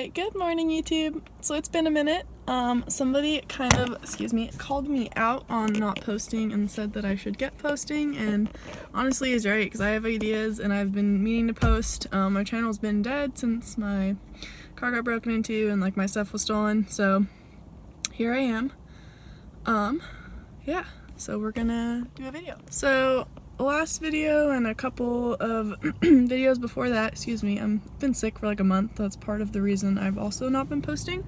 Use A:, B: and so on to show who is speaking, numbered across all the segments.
A: Alright, good morning YouTube. So it's been a minute. Somebody kind of, called me out on not posting and said that I should get posting, and honestly is right because I have ideas and I've been meaning to post. My channel's been dead since my car got broken into and like my stuff was stolen, so here I am. Yeah, so we're gonna do a video. So last video and a couple of videos before that, I've been sick for like a month. That's part of the reason I've also not been posting.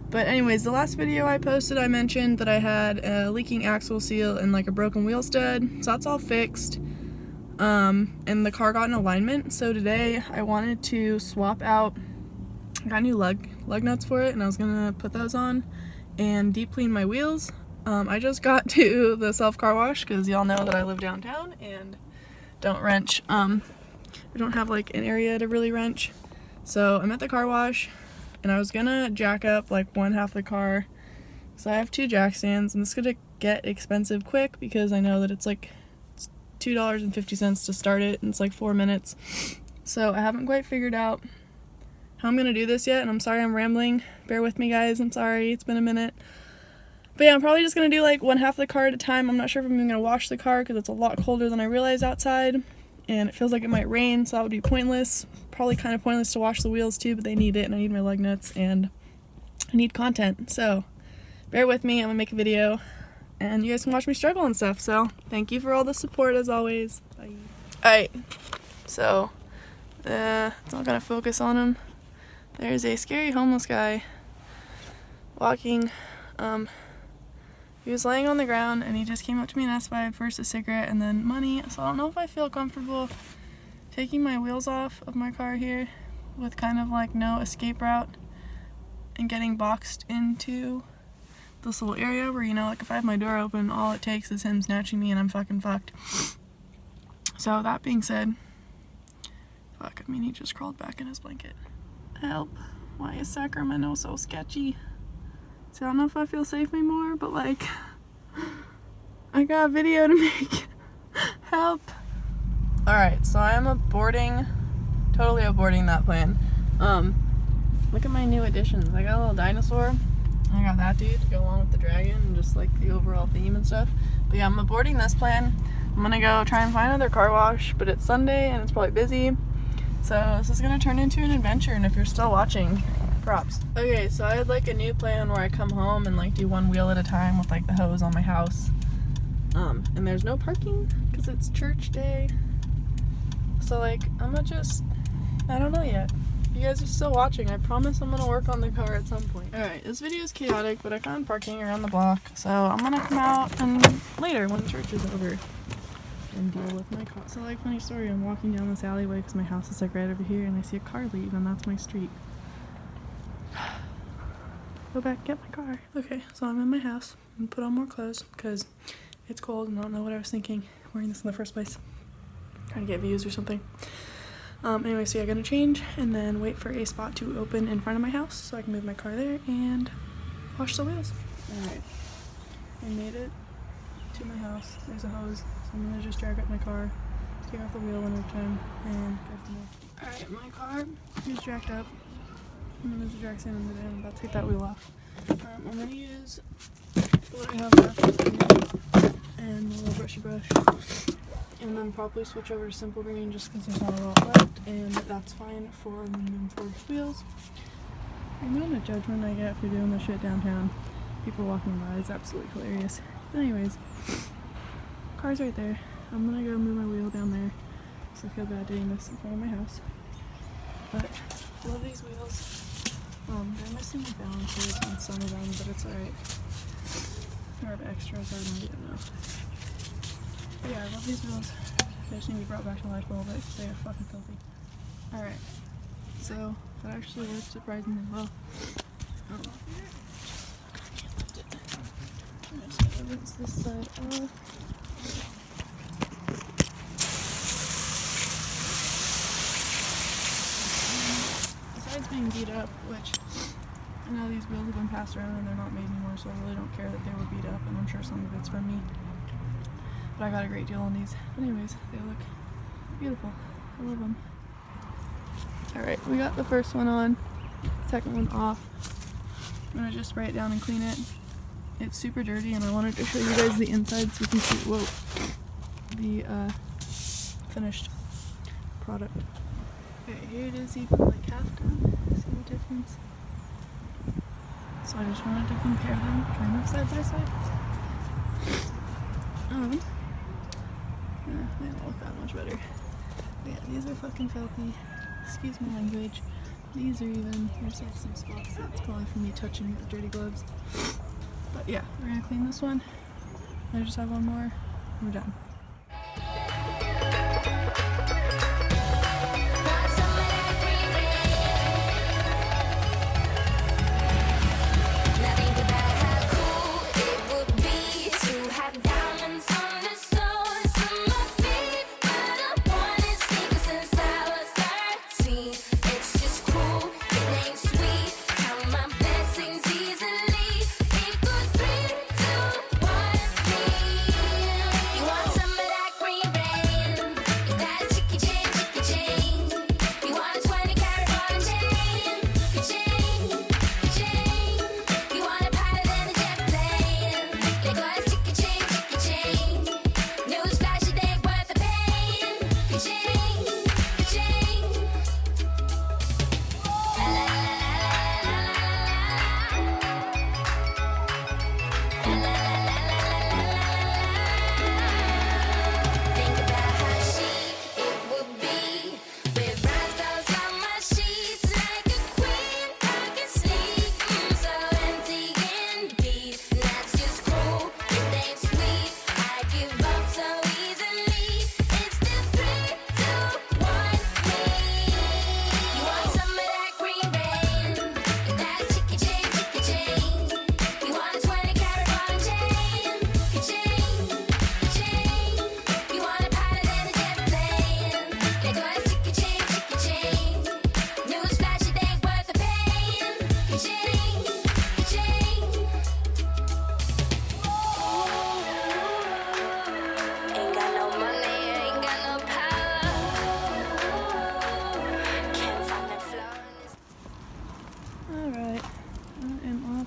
A: But anyways, the last video I posted, I mentioned that I had a leaking axle seal and like a broken wheel stud. So that's all fixed. And the car got in alignment. So today I wanted to swap out, I got new lug nuts for it, and I was gonna put those on and deep clean my wheels. I just got to the self-car wash because y'all know that I live downtown and don't wrench. We don't have like an area to really wrench. So I'm at the car wash and I was gonna jack up like one half the car. So I have two jack stands and this is gonna get expensive quick because I know that it's $2.50 to start it and it's like 4 minutes. So I haven't quite figured out how I'm gonna do this yet, and I'm sorry I'm rambling. Bear with me guys, I'm sorry, it's been a minute. But yeah, I'm probably just going to do like one half of the car at a time. I'm not sure if I'm even going to wash the car because it's a lot colder than I realized outside. And it feels like it might rain, so that would be pointless. Probably kind of pointless to wash the wheels too, but they need it and I need my lug nuts and I need content. So bear with me, I'm going to make a video and you guys can watch me struggle and stuff. So thank you for all the support as always. Bye. Alright, so it's not going to focus on him. There's a scary homeless guy walking. He was laying on the ground and he just came up to me and asked if I had first a cigarette and then money. So I don't know if I feel comfortable taking my wheels off of my car here with kind of like no escape route and getting boxed into this little area where, you know, like if I have my door open, all it takes is him snatching me and I'm fucking fucked. So that being said, he just crawled back in his blanket. Help. Why is Sacramento so sketchy? So I don't know if I feel safe anymore, but like, I got a video to make. Help. Alright, so I am totally aborting that plan. Look at my new additions. I got a little dinosaur. I got that dude to go along with the dragon and just like the overall theme and stuff. But yeah, I'm aborting this plan. I'm gonna go try and find another car wash, but it's Sunday and it's probably busy. So this is gonna turn into an adventure, and if you're still watching, props. Okay, so I had like a new plan where I come home and like do one wheel at a time with like the hose on my house. And there's no parking because it's church day. So like, I don't know yet. If you guys are still watching, I promise I'm gonna work on the car at some point. Alright, this video is chaotic, but I found parking around the block. So I'm gonna come out and later when church is over and deal with my car. So like, funny story, I'm walking down this alleyway because my house is like right over here and I see a car leave and that's my street. Go back, get my car. Okay, so I'm in my house and put on more clothes because it's cold and I don't know what I was thinking wearing this in the first place. Trying to get views or something. Anyway, so yeah, I'm gonna change and then wait for a spot to open in front of my house so I can move my car there and wash the wheels. Alright, I made it to my house. There's a hose, so I'm gonna just drag up my car, take off the wheel one at a time, and go from there. Alright, my car is jacked up. And then there's a drag stand under there. I'm about to take that wheel off. I'm going to use what I have left and a little brushy brush. And then probably switch over to Simple Green just because there's not a lot left. And that's fine for moving forward wheels. The amount of judgment I get for doing this shit downtown, people walking by, is absolutely hilarious. But anyways, car's right there. I'm going to go move my wheel down there because I feel bad doing this in front of my house. But I love these wheels. They're missing the balancers on some of them, but it's alright. There are extras, I don't even know. But yeah, I love these wheels. They just need to be brought back to life a little bit. They are fucking filthy. Alright, so that actually worked surprisingly well. I'm just gonna rinse this side off. Being beat up, which I know these wheels have been passed around and they're not made anymore, so I really don't care that they were beat up, and I'm sure some of it's from me, but I got a great deal on these. Anyways, they look beautiful. I love them. Alright, we got the first one on. second one off. I'm gonna just spray it down and clean it. It's super dirty and I wanted to show you guys the inside so you can see, whoa, the finished product. Okay, here it is even like half done. See the difference? So I just wanted to compare them kind of side by side. They don't look that much better. But yeah, these are fucking filthy. Excuse my language. These are even, there's like some spots that's probably from me touching the dirty gloves. But yeah, we're gonna clean this one. I just have one more. We're done.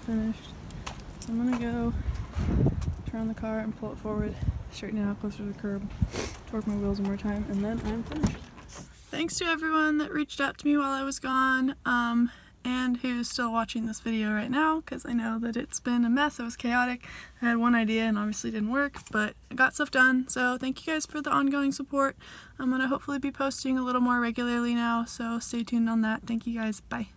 A: Finished. I'm gonna go turn on the car and pull it forward, straighten it out closer to the curb, torque my wheels one more time, and then I'm finished. Thanks to everyone that reached out to me while I was gone, and who's still watching this video right now, because I know that it's been a mess. It was chaotic. I had one idea and obviously didn't work, but I got stuff done. So thank you guys for the ongoing support. I'm gonna hopefully be posting a little more regularly now, so stay tuned on that. Thank you guys. Bye.